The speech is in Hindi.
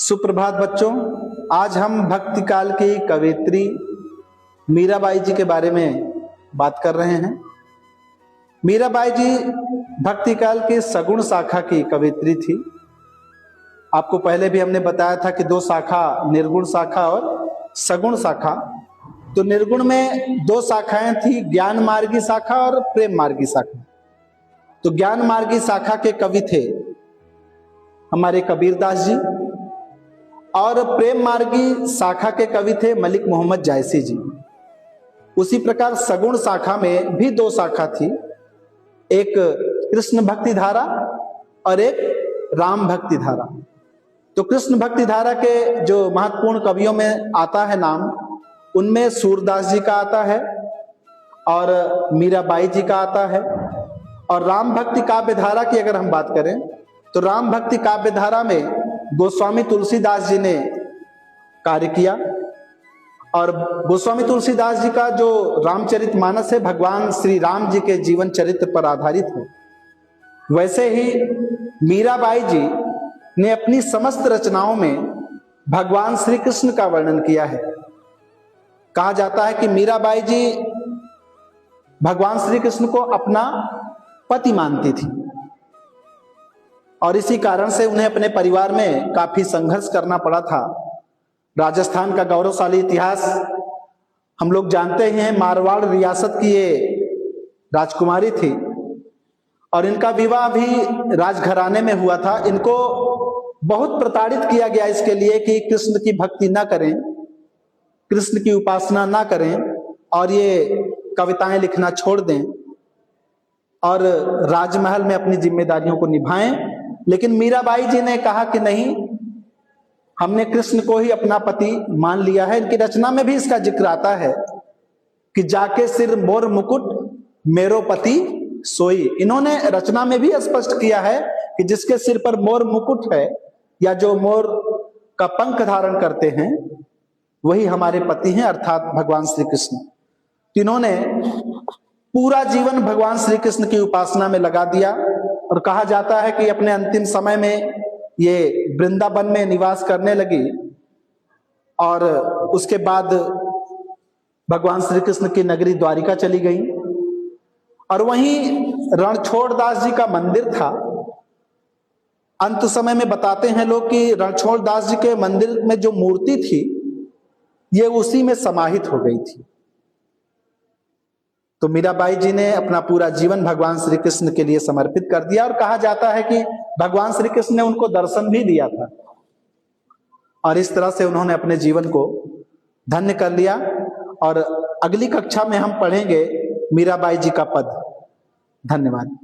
सुप्रभात बच्चों। आज हम भक्ति काल की कवयित्री मीराबाई जी के बारे में बात कर रहे हैं। मीराबाई जी भक्ति काल की सगुण शाखा की कवयित्री थी। आपको पहले भी हमने बताया था कि दो शाखा, निर्गुण शाखा और सगुण शाखा। तो निर्गुण में दो शाखाएं थी, ज्ञान मार्गी शाखा और प्रेम मार्गी शाखा। तो ज्ञान मार्गी शाखा के कवि थे हमारे कबीरदास जी, और प्रेम मार्गी शाखा के कवि थे मलिक मोहम्मद जायसी जी। उसी प्रकार सगुण शाखा में भी दो शाखा थी, एक कृष्ण भक्ति धारा और एक राम भक्ति धारा। तो कृष्ण भक्ति धारा के जो महत्वपूर्ण कवियों में आता है नाम, उनमें सूरदास जी का आता है और मीराबाई जी का आता है। और राम भक्ति काव्य धारा की अगर हम बात करें तो राम भक्ति काव्य धारा में गोस्वामी तुलसीदास जी ने कार्य किया। और गोस्वामी तुलसीदास जी का जो रामचरितमानस है भगवान श्री राम जी के जीवन चरित्र पर आधारित है। वैसे ही मीराबाई जी ने अपनी समस्त रचनाओं में भगवान श्री कृष्ण का वर्णन किया है। कहा जाता है कि मीराबाई जी भगवान श्री कृष्ण को अपना पति मानती थी, और इसी कारण से उन्हें अपने परिवार में काफी संघर्ष करना पड़ा था। राजस्थान का गौरवशाली इतिहास हम लोग जानते हैं। मारवाड़ रियासत की ये राजकुमारी थी और इनका विवाह भी राजघराने में हुआ था। इनको बहुत प्रताड़ित किया गया इसके लिए कि कृष्ण की भक्ति ना करें, कृष्ण की उपासना ना करें और ये कविताएं लिखना छोड़ दें और राजमहल में अपनी जिम्मेदारियों को निभाएं। लेकिन मीराबाई जी ने कहा कि नहीं, हमने कृष्ण को ही अपना पति मान लिया है। इनकी रचना में भी इसका जिक्र आता है कि जाके सिर मोर मुकुट मेरो पति सोई। इन्होंने रचना में भी स्पष्ट किया है कि जिसके सिर पर मोर मुकुट है या जो मोर का पंख धारण करते हैं वही हमारे पति हैं, अर्थात भगवान श्री कृष्ण। इन्होंने पूरा जीवन भगवान श्री कृष्ण की उपासना में लगा दिया और कहा जाता है कि अपने अंतिम समय में ये वृंदावन में निवास करने लगी और उसके बाद भगवान श्री कृष्ण की नगरी द्वारिका चली गई। और वहीं रणछोड़ दास जी का मंदिर था। अंत समय में बताते हैं लोग कि रणछोड़ दास जी के मंदिर में जो मूर्ति थी ये उसी में समाहित हो गई थी। तो मीराबाई जी ने अपना पूरा जीवन भगवान श्री कृष्ण के लिए समर्पित कर दिया और कहा जाता है कि भगवान श्री कृष्ण ने उनको दर्शन भी दिया था। और इस तरह से उन्होंने अपने जीवन को धन्य कर लिया। और अगली कक्षा में हम पढ़ेंगे मीराबाई जी का पद। धन्यवाद।